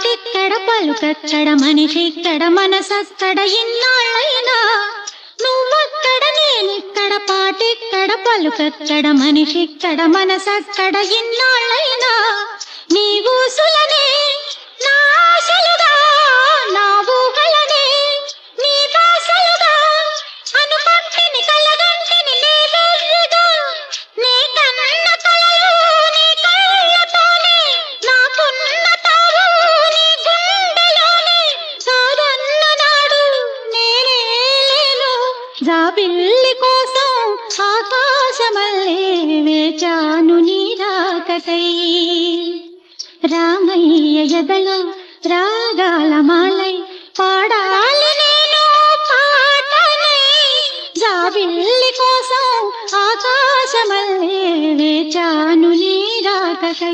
పాటిక్కడ పలుకక్కడ మనిషిక్కడ మనసక్కడ ఇన్నాళ్ళైనా నువ్వక్కడ నేనిక్కడ పాటిక్కడ పలుకక్కడ మనిషిక్కడ మనసక్కడ ఇన్నాళ్ళైనా నీ ఊసులనే నా ఆశలుగా నా ఊహలనే నీ దాసలుగా అనుపంటిని కలగంటిని లేదెర్రిగా నీ కన్న కలలు నీ కళ్ళతోనే నాకున్న తావు నీ గుండెలోనే కాదన్న నాడు నేనే లేను జాబిల్లి కోసం ఆకాశమల్లే వేచాను నీ రాకకై రామయ్య ఎదలో రాగాల మాలై పాడాలి నేను పాటనై జాబిల్లి కోసం ఆకాశమల్లే వేచాను నీ రాకకై